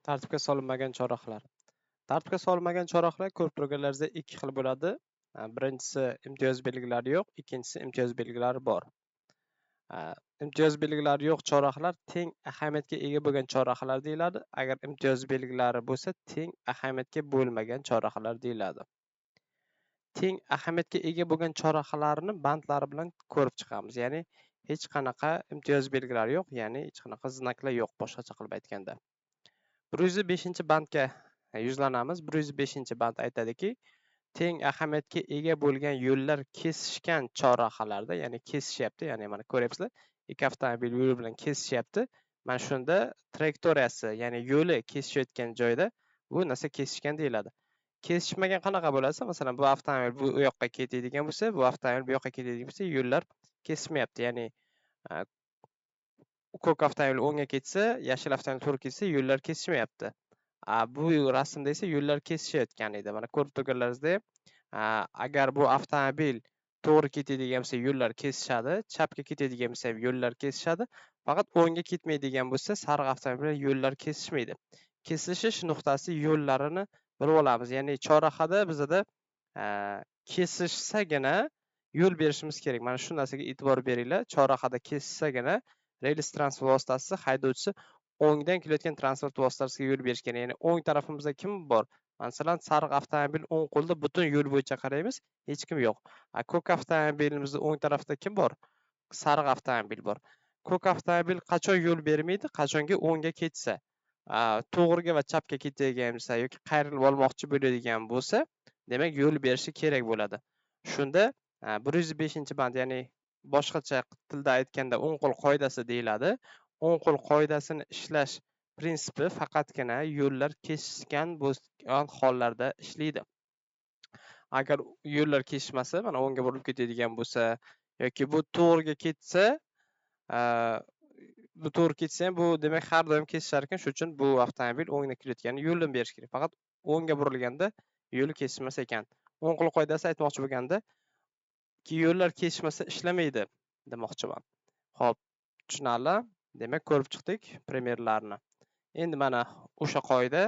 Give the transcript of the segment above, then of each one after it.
Tartibga solinmagan chorrahalar. Tartibga solinmagan chorrahalar ko'rib turganlaringizdek ikki xil bo'ladi. Birinchisi imtiyoz belgilari yo'q, ikkinchisi imtiyoz belgilari bor. Imtiyoz belgilari yo'q chorrahalar teng ahamiyatga ega bo'lgan chorrahalar deyiladi. Agar imtiyoz belgilari bo'lsa, teng ahamiyatga bo'lmagan chorrahalar deyiladi. Teng ahamiyatga ega bo'lgan chorrahalarni bandlari bilan ko'rib chiqamiz. Ya'ni hech qanaqa imtiyoz belgilari yo'q, ya'ni hech qanaqa znaklar yo'q, boshqacha qilib aytganda. 105-bandga yuzlanamiz. 105-band aytadiki, teng ahamiyatga ega bo'lgan yo'llar kesishgan chorrahalarda, ya'ni kesishyapti, ya'ni mana ko'ryapsizlar, ikki avtomobil yo'li bilan kesishyapti. Mana shunda trayektoriyasi, ya'ni yo'li kesishayotgan joyda bu narsa kesishgan deyiladi. Kesishmagan qanaqa bo'ladi? Masalan, bu avtomobil bu yoqqa ketadigan bo'lsa, bu avtomobil bu yoqqa ketadigan bo'lsa, yo'llar kesishmayapti. Ya'ni ko'k avtomobil o'ngga ketsa, yashil avtomobil to'g'ri ketsa, yo'llar kesishmayapti. Bu rasmda esa yo'llar kesishayotgan edi. Mana ko'rib turganlaringizdek, agar bu avtomobil to'g'ri ketadigan bo'lsa, yo'llar kesishadi, chapga ketadigan bo'lsa, yo'llar kesishadi. Faqat o'ngga ketmaydigan bo'lsa, sariq avtomobil yo'llar kesishmaydi. Kesishish nuqtasi yo'llarini bilib olamiz. Ya'ni chorrahada bizada kesishsagina yo'l berishimiz kerak. Mana shu narsaga e'tibor beringlar. Chorrahada kesishsagina rels transport vositasi haydovchisi o'ngdan kelayotgan transport vositasiga yo'l berish kerak. Ya'ni o'ng tarafimizda kim bor? Masalan, sariq avtomobil o'ng qo'lda butun yo'l bo'yicha qaraymiz, hech kim yo'q. Ko'k avtomobilimizda o'ng tarafda kim bor? Sariq avtomobil bor. Ko'k avtomobil qachon yo'l bermaydi? Qachonki o'ngga ketsa. To'g'riga va chapga ketadigan bo'lsa yoki qayrilib olmoqchi bo'ladigan bo'lsa, demak yo'l berishi kerak bo'ladi. Shunda 105-band, ya'ni boshqacha tilda aytganda o'ng qo'l qoidasi deyiladi. O'ng qo'l qoidasini ishlash prinsipi faqatgina yo'llar kesishgan bo'lgan hollarda ishlaydi. Agar yo'llar kesishmasa, mana o'ngga burilib ketadigan bo'lsa yoki bu to'g'riga ketsa, bu to'g'ri ketsa ham bu demak har doim kesishar ekan. Shuning uchun bu avtomobil o'ngdan kelayotganda yo'ldan berish kerak. Faqat o'ngga burilganda yo'li kesishmas ekan. O'ng qo'l qoidasi aytmoqchi bo'lganda yo'llar kesishmasa ishlamaydi demoqchiman. Xo'p, tushunarli? Demak, ko'rib chiqdik primerlarni. Endi mana o'sha qoida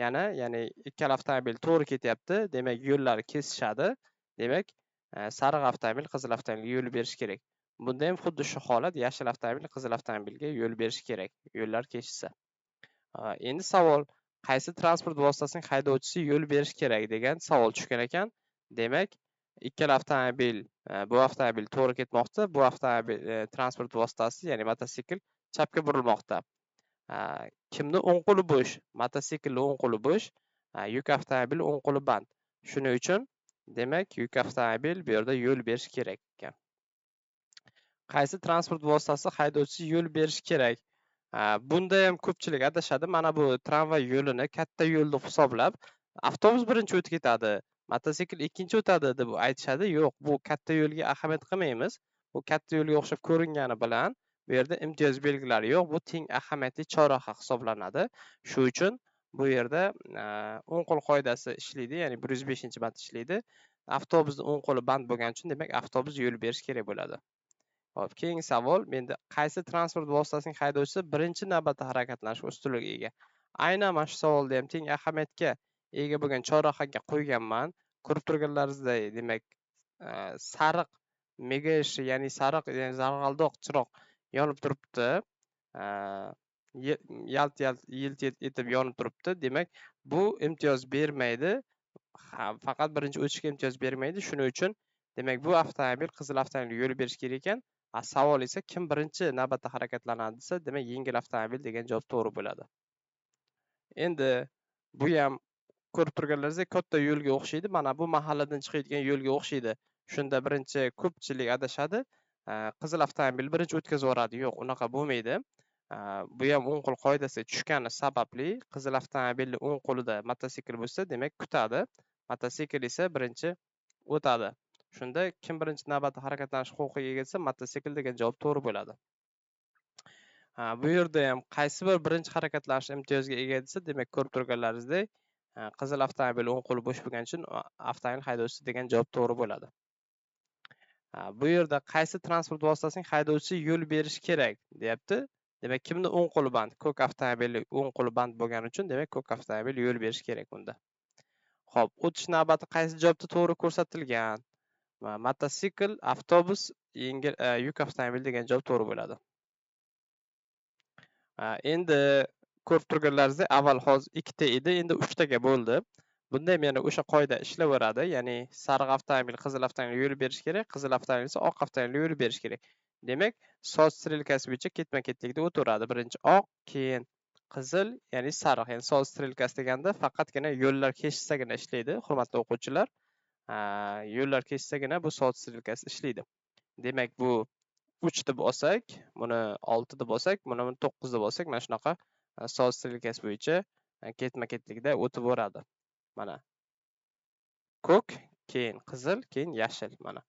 ya'ni ikkala avtomobil to'g'ri ketyapti, demak yo'llar kesishadi. Demak, sariq avtomobil qizil avtomobilga yo'l berish kerak. Bunda ham xuddi shu holat, yashil avtomobil qizil avtomobilga yo'l berish kerak, yo'llar kesishsa. Endi savol, qaysi transport vositasining haydovchisi yo'l berish kerak degan savol tushgan ekan. Demak, ikkala avtomobil, bu avtomobil to'g'ri ketmoqda, bu avtomobil transport vositasi, ya'ni mototsikl chapga burilmoqda. Kimni o'ng qo'li bo'sh? Mototsiklni o'ng qo'li bo'sh, yuk avtomobili o'ng qo'li band. Shuning uchun demak yuk avtomobil bu yerda yo'l berish kerak ekan. Qaysi transport vositasi haydovchisi yo'l berish kerak? Bunda ham ko'pchilik adashadi. Mana bu tramvay yo'lini katta yo'l deb hisoblab, avtobus birinchi o'tib ketadi, mototsikl ikkinchi o'tadi deb aytishadi. Yo'q, bu katta yo'lga ahamiyat qilmaymiz. Bu katta yo'lga o'xshab ko'ringani bilan bu yerda imtiyoz belgilari yo'q. Bu teng ahamiyatli chorraha hisoblanadi. Shuning uchun bu yerda o'ng qo'l qoidasi ishlaydi, ya'ni 105-band ishlaydi. Avtobusning o'ng qo'li band bo'lgani uchun demak avtobus yo'l berish kerak bo'ladi. Hop, keyingi savol, menda qaysi transport vositasining haydovchisi birinchi navbatda harakatlanish ustunligiga ega? Aynan mana shu savolda ham teng ahamiyatga ega bo'lgan chorrahaga qo'yganman. Ko'rib turganlaringizdek, demak, sariq megashi, ya'ni sariq, ya'ni zarg'aldoq chiroq yonib turibdi. Yilt etib yonib turibdi. Demak, bu imtiyoz bermaydi. Faqat birinchi o'tishga imtiyoz bermaydi. Shuning uchun demak bu avtomobil qizil avtomobilga yo'l berish kerak ekan. Savol esa kim birinchi navbatda harakatlanadi desa, demak yengil avtomobil degan javob to'g'ri bo'ladi. Endi bu ham ko'rib turganlaringizdek katta yo'lga o'xshaydi. Mana bu mahalladan chiqadigan yo'lga o'xshaydi. Shunda birinchi ko'pchilik adashadi. Qizil avtomobil birinchi o'tkazib yuboradi. Yo'q, unaqa bo'lmaydi. Bu ham o'ng qo'l qoidasiga tushgani sababli qizil avtomobilning o'ng qo'lida mototsikl bo'lsa, demak kutadi. Mototsikl esa birinchi o'tadi. Shunda kim birinchi navbatda harakatlanish huquqiga ega desa, mototsikl degan javob to'g'ri bo'ladi. Bu yerda ham qaysi bir birinchi harakatlanish imtiyoziga ega desa, demak ko'rib turganlaringizdek, qizil avtomobil o'ng qo'li bo'sh bo'lgani uchun avtomobil haydovchisi degan javob to'g'ri bo'ladi. Bu yerda qaysi transport vositasining haydovchisi yo'l berish kerak deyapti. Demak, kimni o'ng qo'li band? Ko'k avtomobilni o'ng qo'li band bo'lgani uchun, demak, ko'k avtomobil yo'l berish kerak bunda. Xo'p, o'tish navbati qaysi javobda to'g'ri ko'rsatilgan? Mototsikl, avtobus, yengil yuk avtomobili degan javob to'g'ri bo'ladi. Endi ko'rib turganlaringizdek, avval hozir 2 ta edi, endi 3 taga bo'ldi. Bunda ham yana o'sha qoida ishlayveradi. Ya'ni sariq avtomobil qizil avtomobilga yo'l berish kerak, qizil avtomobil esa oq avtomobilga yo'l berish kerak. Demak, soat strelkasi bo'yicha ketma-ketlikda o'taveradi. Birinchi oq, keyin qizil, ya'ni sariq. Ya'ni soat strelkasi deganda faqatgina yo'llar kesishsagina ishlaydi, hurmatli o'quvchilar. Yo'llar kesishsagina bu soat strelkasi ishlaydi. Demak, bu 3 deb olsak, buni 6 deb olsak, buni 9 deb olsak, mana shunaqa soat strelkasi bo'yicha ketma-ketlikda o'tib boradi. Mana ko'k, keyin qizil, keyin yashil mana.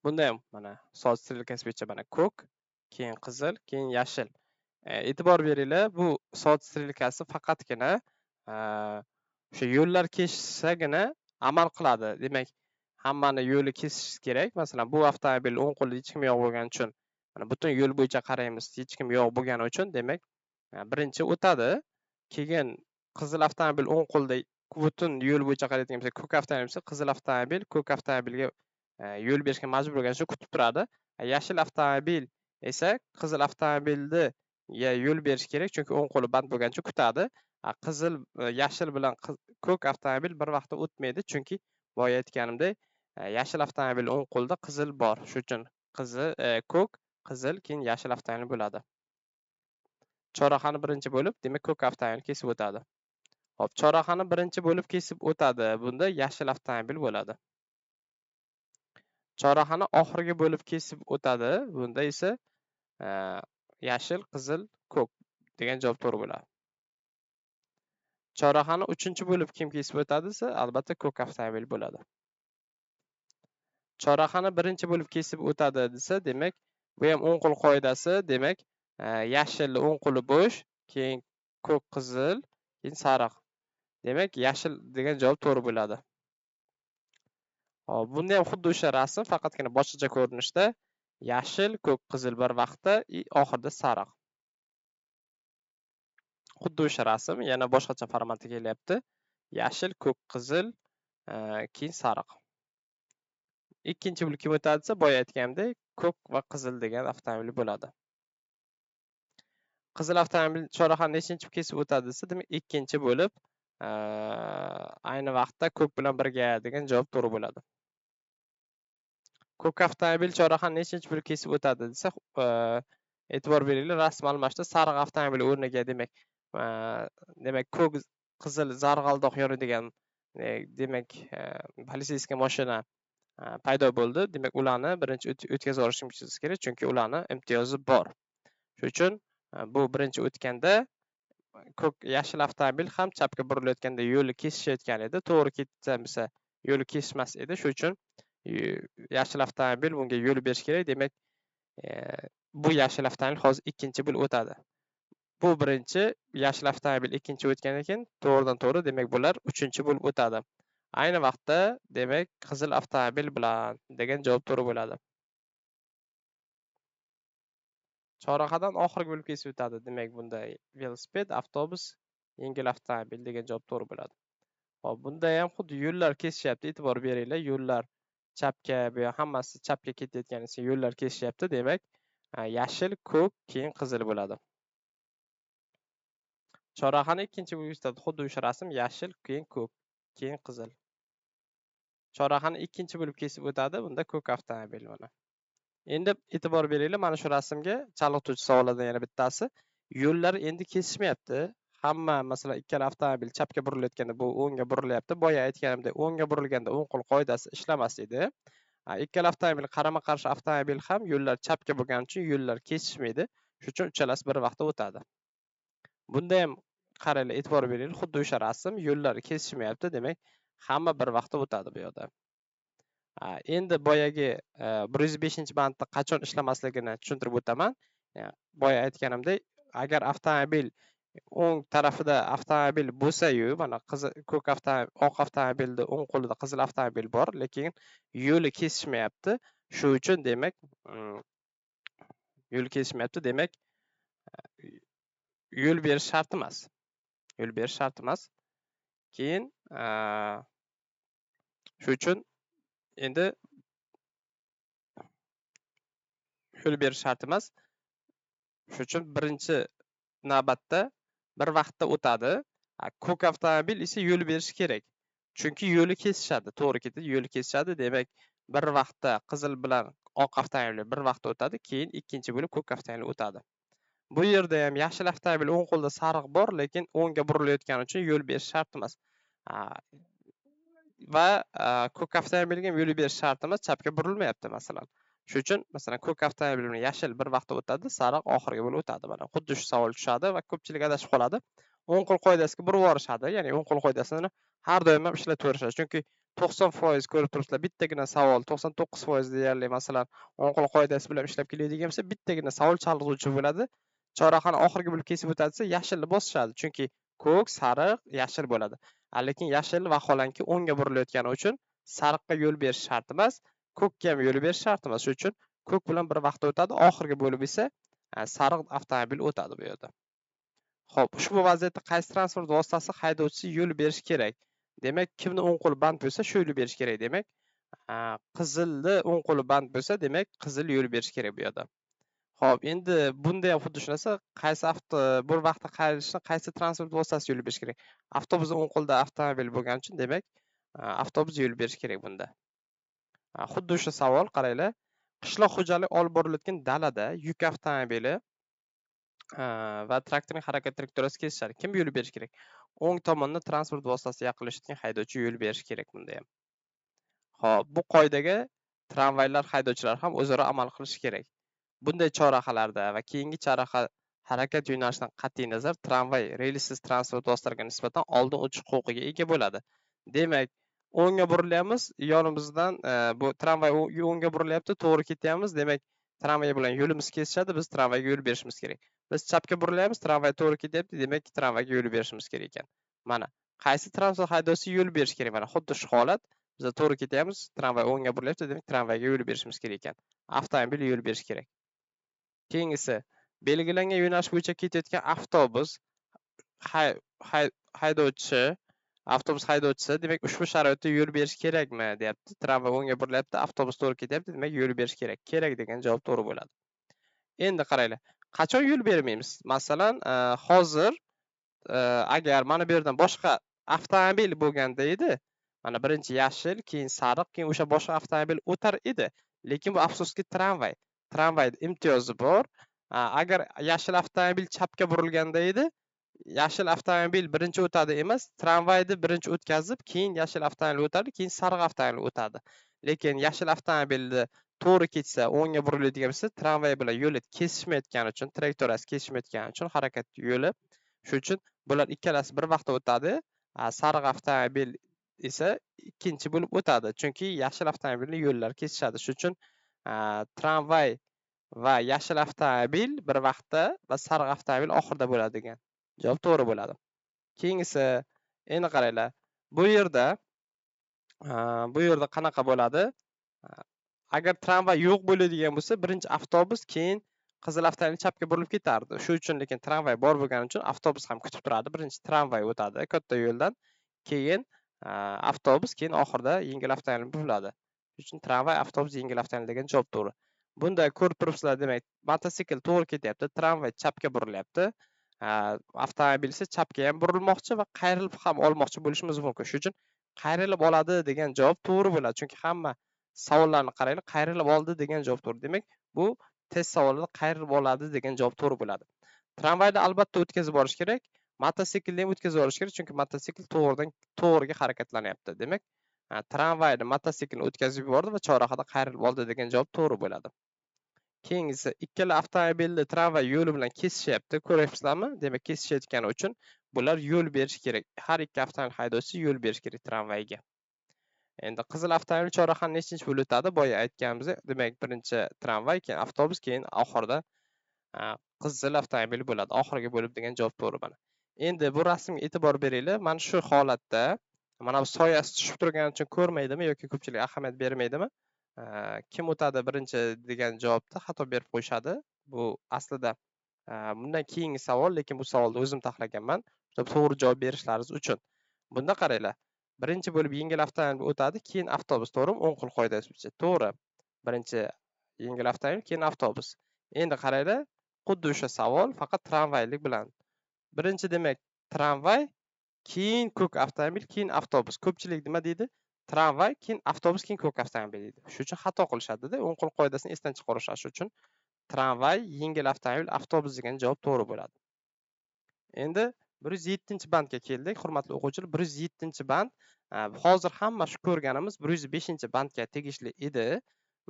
Bunda ham mana soat strelkasi bo'yicha mana ko'k, keyin qizil, keyin yashil. E'tibor beringlar, bu soat strelkasi faqatgina o'sha yo'llar kesishsagina amal qiladi. Demak, hammani yo'li kesish kerak. Masalan, bu avtomobil o'ng qo'lida hech kim yo'q bo'lgani uchun, mana butun yo'l bo'yicha qaraymiz, hech kim yo'q bo'lgani uchun, demak, birinchi o'tadi. Keyin qizil avtomobil o'ng qo'lda butun yo'l bo'yicha qarayotgan bo'lsa, ko'k avtomobil bo'lsa, qizil avtomobil ko'k avtomobilga yo'l berishga majbur bo'lgani uchun kutib turadi. Yashil avtomobil esa qizil avtomobilni yo'l berish kerak, chunki o'ng qo'li band bo'lgani uchun kutadi. Qizil, yashil bilan ko'k avtomobil bir vaqtda o'tmaydi, chunki boya aytganimdek, yashil avtomobil o'ng qo'lda, qizil bor. Shuning uchun ko'k, qizil, keyin yashil avtomobil bo'ladi. Chorrahani birinchi bo'lib, demak, ko'k avtomobil kesib o'tadi. Hop, chorrahani birinchi bo'lib kesib o'tadi. Bunda yashil avtomobil bo'ladi. Chorrahani oxirgi bo'lib kesib o'tadi. Bunda esa yashil, qizil, ko'k degan javob to'g'ri bo'ladi. Chorrahani 3-chi bo'lib kim kesib o'tadi desa, albatta ko'k avtomobil bo'ladi. Chorrahani birinchi bo'lib kesib o'tadi desa, demak, bu ham o'ng qo'l qoidasi, demak, yashil o'ng qo'li bo'sh, keyin ko'k, qizil, keyin sariq. Demak, yashil degan javob to'g'ri bo'ladi. Hop, bunda ham xuddi o'sha rasm, faqatgina boshqacha ko'rinishda. Yashil, ko'k, qizil bir vaqtda, oxirida sariq. Xuddi o'sha rasm, yana boshqacha formatda kelyapti. Yashil, ko'k, qizil, keyin sariq. Ikkinchi bo'lib kim o'tadi desa, boya aytganimdek, ko'k va qizil degan avtomobil bo'ladi. Qizil avtomobil chorrahani nechinchi kesib o'tadi desa, demak, ikkinchi bo'lib, ayni vaqtda ko'k bilan birga degan javob to'g'ri bo'ladi. Ko'k avtomobil chorrahani nechinchi bo'lib kesib o'tadi desa, e'tibor beringlar, rasm almashdi. Sariq avtomobil o'rniga, demak, ko'k, qizil, zarg'aldoq yoradigan, demak, politsiyskiy mashina paydo bo'ldi. Demak, ularni birinchi o'tkazib yuborishimiz kerak, chunki ularning imtiyozi bor. Shuning uchun bu birinchi o'tganda ko'k yashil avtomobil ham chapga burilayotganda yo'lni kesishayotgan edi. To'g'ri ketsa yo'lni kesmas edi. Shuning uchun yashil avtomobil bunga yo'l berish kerak. Demak, bu yashil avtomobil hozir ikkinchi bo'lib o'tadi. Bu birinchi, yashil avtomobil ikkinchi o'tgandan keyin to'g'ridan to'g'ri, demak, bular 3-chi bo'lib o'tadi. Ayni vaqtda, demak, qizil avtomobil bilan degan javob to'g'ri bo'ladi. Chorrahadan oxirgi bo'lib kesib o'tadi. Demak, bunda velosiped, avtobus, yengil avtomobil degan javob to'gri bo'ladi. Hop, bunda ham xuddi yo'llar kesishyapti. E'tibor beringlar, yo'llar chapga, bu hammasi chapga ketayotgan esa yo'llar kesishyapti. Demak, yashil, ko'k, keyin qizil bo'ladi. Chorrahani ikkinchi bo'lib o'tadi. Xuddi o'sha rasm, yashil, keyin ko'k, keyin qizil. Chorrahani ikkinchi bo'lib kesib o'tadi. Bunda ko'k avtomobil mana. Endi e'tibor beringlar, mana shu rasmga chalg'ituvchi savollardan yana bittasi. Yo'llar endi kesishmayapti. Hamma, masalan, ikkala avtomobil chapga burilayotganda bu o'ngga burilyapti. Boya aytganimdek, o'ngga burilganda o'ng qo'l qoidasi ishlamas edi. Ikkala avtomobil qarama-qarshi avtomobil ham yo'llar chapga bo'lgani uchun yo'llar kesishmaydi. Shuning uchun uchalasi bir vaqtda o'tadi. Bunda ham qaranglar, e'tibor beringlar, xuddi o'sha rasm, yo'llar kesishmayapti. Demak, hamma bir vaqtda o'tadi bu yerda. Endi boyagi 105-bandda qachon ishlamasligini tushuntirib o'taman. Boya aytganimdek, agar avtomobil o'ng tarafida avtomobil bo'lsa-yu, mana ko'k avtomobil, oq avtomobilni o'ng qo'lida qizil avtomobil bor, lekin yo'li kesishmayapti. Shuning uchun, demak, yo'l kesishmayapti, demak yo'l berish shart emas. Yo'l berish shart emas. Keyin shu uchun endi yo'l berish shart emas. Shu uchun birinchi navbatda bir vaqtda o'tadi. Ko'k avtomobil esa yo'l berishi kerak. Chunki yo'li kesishadi, to'g'ri ketadi, yo'li kesishadi. Demak, bir vaqtda qizil bilan oq avtomobil bir vaqtda o'tadi, keyin ikkinchi bo'lib ko'k avtomobil o'tadi. Bu yerda ham yashil avtomobil o'ng qo'lda sariq bor, lekin o'ngga burilayotgani uchun yo'l berish shart emas. Va ko'k avtomobilga ham yo'l berish shart emas, chapga burilmayapti masalan. Shu uchun masalan ko'k avtomobil bilan yashil bir vaqtda o'tadi, sariq oxirgi bo'lib o'tadi. Mana xuddi shu savol tushadi va ko'pchilik adashib qoladi. O'ng qo'l qoidasiga burib yuborishadi. Ya'ni o'ng qo'l qoidasini har doim ham ishlatverishadi. Chunki 90% ko'rib turibsizlar, bittagina savol 99% deyarli masalan o'ng qo'l qoidasi bilan ishlab keladigan bo'lsa, bittagina savol chalg'uvchi bo'ladi. Chorrahani oxirgi bo'lib kesib o'tadi desa, yashilni bosishadi. Chunki ko'k, sariq, yashil bo'ladi. Lekin yashil vaholanki o'ngga burilayotgani uchun sariqqa yo'l berish shart emas, ko'kka ham yo'l berish shart emas. Shuning uchun ko'k bilan bir vaqtda o'tadi, oxirgi bo'lib esa sariq avtomobil o'tadi bu yerda. Xo'p, ushbu vaziyatda qaysi transport vositasi haydovchisi yo'l berish kerak? Demak, kimni o'ng qo'li band bo'lsa, shu yo'l berish kerak. Demak, qizilni o'ng qo'li band bo'lsa, demak, qizil yo'l berish kerak bu yerda. Xo'p, endi bunda ham xuddi shu narsa, qaysi bir vaqtda haydashni qaysi transport vositasi yo'l berish kerak? Avtobus o'ng qo'lda avtomobil bo'lgani uchun, demak, avtobus yo'l berish kerak bunda. Xuddi o'sha savol, qaranglar. Qishloq xo'jaligi olib borilayotgan dalada yuk avtomobili va traktorning harakat trayektoriyasi kesishadi. Kim yo'l berish kerak? O'ng tomonda transport vositasi yaqinlashayotgan haydovchi yo'l berish kerak bunda ham. Xo'p, bu qoidaga tramvaylar haydovchilari ham o'zaro amal qilishi kerak. Bunday chorrahalarda va keyingi chorraha harakat yo'nalishidan qat'iy nazar tramvay relsiz transport vositalariga nisbatan oldin o'tish huquqiga ega bo'ladi. Demak, o'ngga burilyapmiz, yonimizdan bu tramvay o'ngga burilyapti, to'g'ri ketyapmiz. Demak, tramvay bilan yo'limiz kesishadi, biz tramvayga yo'l berishimiz kerak. Biz chapga burilyapmiz, tramvay to'g'ri ketyapti, demak, tramvayga yo'l berishimiz kerak ekan. Mana, qaysi transport haydovchisi yo'l berish kerak? Mana xuddi shu holat. Biz to'g'ri ketyapmiz, tramvay o'ngga burilyapti, demak, tramvayga yo'l berishimiz kerak ekan. Avtomobil yo'l berish kerak. Keyingisi, belgilangan yo'nalish bo'yicha ketayotgan avtobus haydovchisi, demak, ushbu sharoitda yo'l berish kerakmi, deyapti. Tramvay o'ngga burilyapti, avtobus to'g'ri ketyapti, demak, yo'l berish kerak. Kerak degan javob to'g'ri bo'ladi. Endi qaranglar, qachon yo'l bermaymiz? Masalan, hozir agar mana bu yerdan boshqa avtomobil bo'lganda edi, mana birinchi yashil, keyin sariq, keyin o'sha boshqa avtomobil o'tar edi. Lekin bu afsuski tramvay. Tramvayda imtiyozi bor. Agar yashil avtomobil chapga burilganda edi, yashil avtomobil birinchi o'tadi emas, tramvayni birinchi o'tkazib, keyin yashil avtomobil o'tadi, keyin sariq avtomobil o'tadi. Lekin yashil avtomobilni to'g'ri ketsa, o'ngga buriladigan bo'lsa, tramvay bilan yo'li kesishmayotgani uchun, trayektoriyasi kesishmayotgani uchun harakat yo'li. Shuning uchun bular ikkalasi bir vaqtda o'tadi. Sariq avtomobil esa ikkinchi bo'lib o'tadi. Chunki yashil avtomobilni yo'llari kesishadi. Shuning uchun tramvay va yashil avtomobil bir vaqtda va sariq avtomobil oxirida bo'ladi degan javob to'g'ri bo'ladi. Keyingisi, endi qaranglar. Bu yerda qanaqa bo'ladi? Agar tramvay yo'q bo'ladigan bo'lsa, birinchi avtobus, keyin qizil avtomobil chapga burilib ketardi. Shu uchun lekin tramvay bor bo'lgani uchun avtobus ham kutib turadi. Birinchi tramvay o'tadi katta yo'ldan, keyin avtobus, keyin oxirida yengil avtomobil buriladi. Shuning uchun tramvay, avtobus, yengil avtomobil degan javob to'g'ri. Bunda ko'rib turibsizlar, demak, mototsikl to'g'ri ketyapti, tramvay chapga burilyapti. Avtomobil esa chapga ham burilmoqchi va qayrilib ham olmoqchi bo'lishimiz mumkin. Shuning uchun qayrilib oladi degan javob to'g'ri bo'ladi. Chunki hamma savollarni qaranglar, qayrilib oldi degan javob to'g'ri. Demak, bu test savolida qayrilib oladi degan javob to'g'ri bo'ladi. Tramvayni albatta o'tkazib borish kerak, mototsiklni ham o'tkazib borish kerak, chunki mototsikl to'g'riga harakatlanyapti. Demak, tramvayni mototsiklni o'tkazib yubordi va chorrahada qayrilib oldi degan javob to'g'ri bo'ladi. Keyingisi, ikkala avtomobilni tramvay yo'li bilan kesishyapti, ko'ryapsizlarmi? Demak, kesishayotgani uchun bular yo'l berish kerak. Har ikki avtomobil haydovchisi yo'l berish kerak tramvayga. Endi qizil avtomobil chorrahani nechinchi bo'lib o'tadi? Boya aytganimizdek, demak, birinchi tramvay, keyin avtobus, keyin oxirida qizil avtomobil bo'ladi. Oxirgi bo'lib degan javob to'g'ri mana. Endi bu rasmga e'tibor beringlar. Mana shu holatda, mana bu soyasi tushib turgani uchun ko'rmaydimi yoki ko'pchilik ahamiyat bermaydimi? Kim o'tadi birinchi degan javobda xato berib qo'yishadi. Bu aslida bundan keyingi savol, lekin bu savolni o'zim taxlaganman. To'g'ri javob berishlaringiz uchun. Bunda qaranglar. Birinchi bo'lib yengil avtomobil o'tadi, keyin avtobus, to'g'rimi? O'ng qo'l qoidasi bo'yicha. To'g'ri. Birinchi yengil avtomobil, keyin avtobus. Endi qaranglar, xuddi o'sha savol, faqat tramvaylik bilan. Birinchi demak tramvay, keyin ko'k avtomobil, keyin avtobus. Ko'pchilik nima deydi? Tramvay, keyin avtobus, keyin ko'k avtomobil deydi. Shuning uchun xato qilishadi-da. O'ng qo'l qoidasini esdan chiqarishadi. Shuning uchun tramvay, yengil avtomobil, avtobus degan javob to'g'ri bo'ladi. Endi 107-bandga keldik, hurmatli o'quvchilar. 107-band hozir hamma shu ko'rganimiz 105-bandga tegishli edi.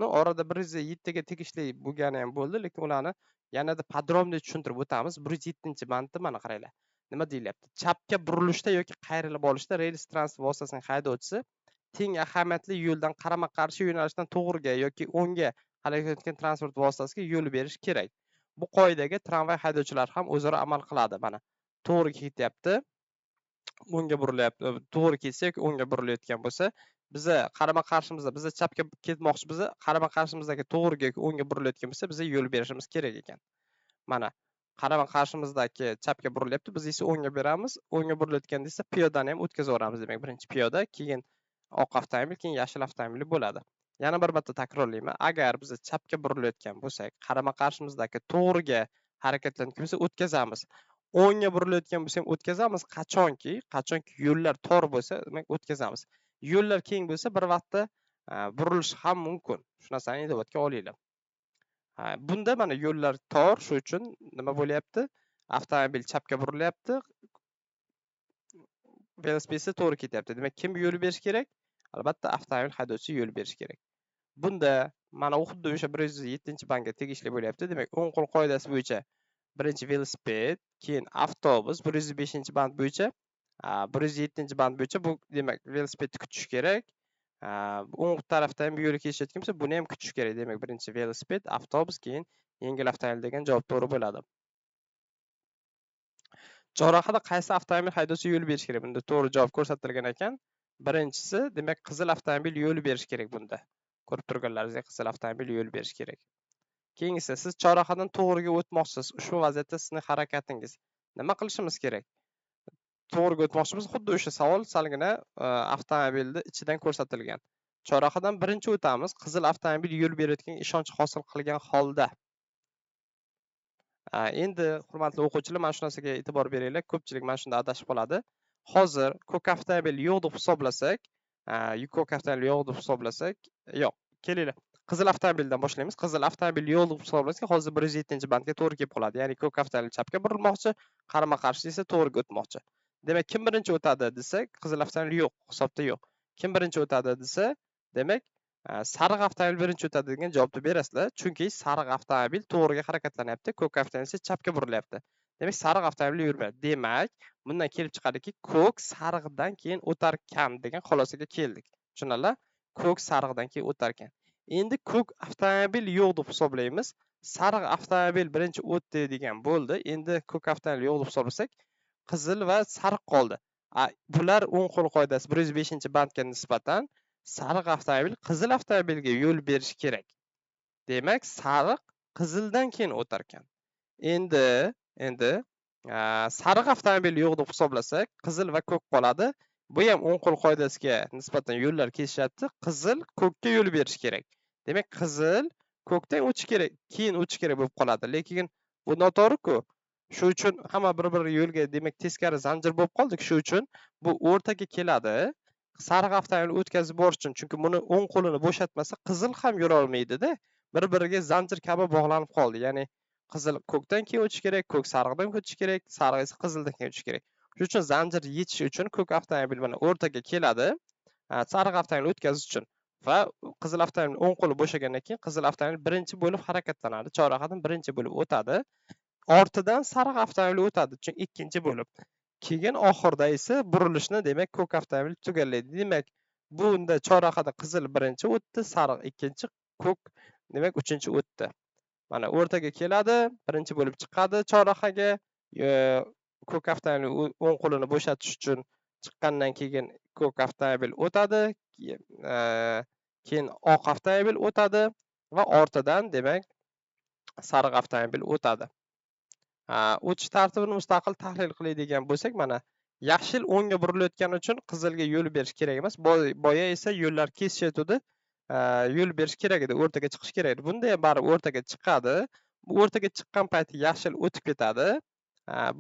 Orada 107 ga tegishli bo'lgani ham bo'ldi, lekin ularni yanada podrobniy tushuntirib o'tamiz. 107-bandni mana qaranglar. Nima deyilyapti? Chapga burilishda yoki qayrilib olishda rels transport vositasining haydovchisi teng ahamiyatli yo'ldan qarama-qarshi yo'nalishdan to'g'riga yoki o'ngga harakatlanayotgan transport vositasiga yo'l berish kerak. Bu qoidaga tramvay haydovchilari ham o'zaro amal qiladi. Mana to'g'ri ketyapti, o'ngga burilyapti. To'g'ri ketsa yoki o'ngga burilayotgan bo'lsa, biza qarama-qarshimizda, biza chapga ketmoqchi, biza qarama-qarshimizdagi to'g'riga yoki o'ngga burilayotgan bo'lsa, biza yo'l berishimiz kerak ekan. Mana qarama-qarshimizdagi chapga burilyapti, biz esa o'ngga beramiz. O'ngga burilayotgan desa, piyodani ham o'tkazib yuboramiz. Demak, birinchi piyoda, keyin oq avtomobil, keyin yashil avtomobil bo'ladi. Yana bir marta takrorlayman. Agar biz chapga burilayotgan bo'lsak, qarama-qarshimizdagi to'g'riga harakatlanayotgan bo'lsa, o'tkazamiz. O'ngga burilayotgan bo'lsa ham o'tkazamiz. Qachonki yo'llar tor bo'lsa, demak o'tkazamiz. Yo'llar keng bo'lsa, bir vaqtda burilishi ham mumkin. Shu narsani inobatga olinglar. Bunda mana yo'llar tor, shu uchun nima bo'lyapti? Avtomobil chapga burilyapti, velosipedda to'g'ri ketyapti. Demak, kim yo'l berish kerak? Albatta, avtomobil haydovchisi yo'l berish kerak. Bunda mana xuddi o'sha 107-bandga tegishli bo'lyapti. Demak, o'ng qo'l qoidasi bo'yicha birinchi velosiped, keyin avtobus, 105-band bo'yicha, 107-band bo'yicha bu demak velosipedni kutish kerak. O'ng tarafdan ham yo'l kesishayotgan bo'lsa, buni ham kutish kerak. Demak, birinchi velosiped, avtobus, keyin yengil avtomobil degan javob to'g'ri bo'ladi. Chorrahada qaysi avtomobil haydovchi yo'l berish kerak? Bunda to'g'ri javob ko'rsatilgan ekan. Birinchisi, demak, qizil avtomobil yo'l berish kerak bunda. Ko'rib turganlaringizdek, qizil avtomobil yo'l berish kerak. Keyingisi, siz chorrahadan to'g'riga o'tmoqchisiz. Ushbu vaziyatda sizning harakatingiz nima qilishimiz kerak? To'g'riga o'tmoqchimiz. Xuddi o'sha savol salgina avtomobilni ichidan ko'rsatilgan. Chorrahadan birinchi o'tamiz. Qizil avtomobil yo'l berayotgan ishonch hosil qilgan holda. Endi hurmatli o'quvchilar, mana shu narsaga e'tibor beringlar. Ko'pchilik mana shunda adashib qoladi. Hozir ko'k avtomobil yo'q deb hisoblasak, ko'k avtomobil yo'q deb hisoblasak, yo'q, kelinglar. Qizil avtomobildan boshlaymiz. Qizil avtomobil yo'q deb hisoblasak, hozir 107-bandga to'g'ri kelib qoladi. Ya'ni ko'k avtomobil chapga burilmoqchi, qarama-qarshi esa to'g'riga o'tmoqchi. Demak, kim birinchi o'tadi desak, qizil avtomobil yo'q, hisobda yo'q. Kim birinchi o'tadi desa, demak, sariq avtomobil birinchi o'tadi degan javobni berasizlar. Chunki sariq avtomobil to'g'riga harakatlanyapti, ko'k avtomobil esa chapga burilyapti. Demak, sariq avtomobil yurmaydi. Demak, bundan kelib chiqadiki, ko'k sariqdan keyin o'tarkan degan xulosaga keldik. Tushunarlar? Ko'k sariqdan keyin o'tarkan. Endi ko'k avtomobil yo'q deb hisoblaymiz. Sariq avtomobil birinchi o'tdi degan bo'ldi. Endi ko'k avtomobil yo'q deb hisoblasak, qizil va sariq qoldi. Bular o'ng qo'l qoidasi 105-bandga nisbatan sariq avtomobil qizil avtomobilga yo'l berish kerak. Demak, sariq qizildan keyin o'tarkan. Endi sariq avtomobil yo'q deb hisoblasak, qizil va ko'k qoladi. Bu ham o'ng qo'l qoidasiga nisbatan yo'llar kesishyapti. Qizil ko'kka yo'l berish kerak. Demak, qizil ko'kdan o'tish kerak, keyin o'tish kerak bo'lib qoladi. Lekin bu noto'g'ri-ku. Shu uchun hamma bir-bir yo'lga, demak, teskari zanjir bo'lib qoldik. Shu uchun bu o'rtaga keladi. Sariq avtomobil o'tkazib borish uchun, chunki buni o'ng qo'lini bo'shatmasa, qizil ham yura olmaydi-da. Bir-biriga zanjir kabi bog'lanib qoldi. Ya'ni qizil ko'kdan keyin o'tish kerak, ko'k sariqdan o'tish kerak, sariq esa qizildan keyin o'tish kerak. Shuning uchun zanjir yechish uchun ko'k avtomobil mana o'rtaga keladi. Sariq avtomobil o'tkazish uchun va qizil avtomobil o'ng qo'li bo'shagandan keyin qizil avtomobil birinchi bo'lib harakatlanadi. Chorrahadan birinchi bo'lib o'tadi. Ortidan sariq avtomobil o'tadi, chunki ikkinchi bo'lib. Keyin oxirida esa burilishni, demak, ko'k avtomobil tugallaydi. Demak, bunda chorrahada qizil birinchi o'tdi, sariq ikkinchi, ko'k demak uchinchi o'tdi. Mana o'rtaga keladi, birinchi bo'lib chiqadi chorrahaga. Ko'k avtomobil o'ng qo'lini bo'shatish uchun chiqqandan keyin ko'k avtomobil o'tadi, keyin oq avtomobil o'tadi va ortidan, demak, sariq avtomobil o'tadi. O'tish tartibini mustaqil tahlil qiladigan bo'lsak, mana yashil o'ngga burilayotgani uchun qizilga yo'l berish kerak emas. Boya esa yo'llar kesishayotgandi. Yo'l berish kerak edi, o'rtaga chiqish kerak edi. Bunda ham baribir o'rtaga chiqadi. Bu o'rtaga chiqqan payti yashil o'tib ketadi.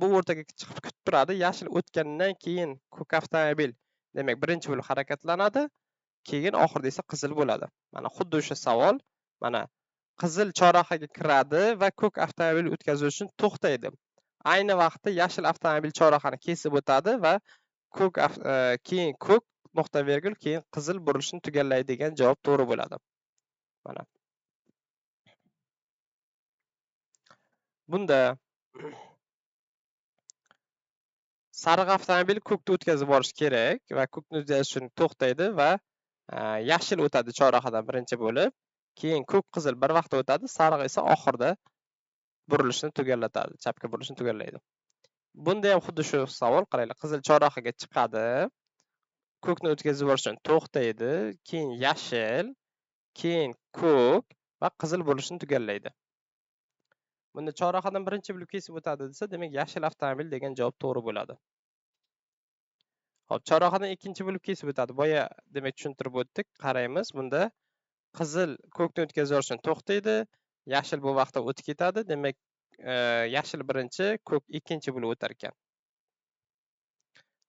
Bu o'rtaga chiqib kutib turadi. Yashil o'tgandan keyin ko'k avtomobil, demak, birinchi bo'lib harakatlanadi. Keyin oxirida esa qizil bo'ladi. Mana xuddi o'sha savol, mana qizil choraxaga kiradi va ko'k avtomobil o'tkazish uchun to'xtaydi. Ayni vaqtda yashil avtomobil choraxani kesib o'tadi va keyin ko'k nuqta vergul, keyin qizil burilishni tugallaydi degan javob to'g'ri bo'ladi. Mana. Bunda sariq avtomobil ko'kni o'tkazib borish kerak va ko'kni o'tkazish uchun to'xtaydi va yashil o'tadi choraxadan birinchi bo'lib, keyin ko'k qizil bir vaqtda o'tadi, sariq esa oxirida burilishni tugallatadi, chapga burilishni tugallaydi. Bunda ham xuddi shu savol, qaranglar, qizil choraxaga chiqadi, ko'kni o'tkazib borish uchun to'xtaydi, keyin yashil, keyin ko'k va qizil burilishni tugallaydi. Bunda choraxadan birinchi bo'lib kesib o'tadi desa, demak yashil avtomobil degan javob to'g'ri bo'ladi. Hop, choraxadan ikkinchi bo'lib kesib o'tadi. Boya demak tushuntirib o'tdik. Qaraymiz, bunda qizil ko'kni o'tkazib yuborish uchun to'xtaydi, yashil bu vaqtda o'tib ketadi. Demak, yashil birinchi, ko'k ikkinchi bo'lib o'tar ekan.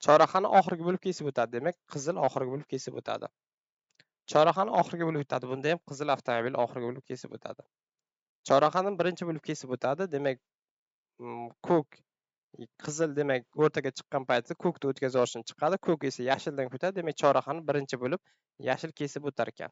Choraxani oxirgi bo'lib kesib o'tadi. Demak, qizil oxirgi bo'lib kesib o'tadi. Choraxani oxirgi bo'lib o'tadi. Bunda ham qizil avtomobil oxirgi bo'lib kesib o'tadi. Choraxani birinchi bo'lib kesib o'tadi. Demak, ko'k qizil, demak, o'rtaga chiqqan paytda ko'kni o'tkazib yuborish uchun chiqadi. Ko'k esa yashildan o'tadi. Demak, choraxani birinchi bo'lib yashil kesib o'tar ekan.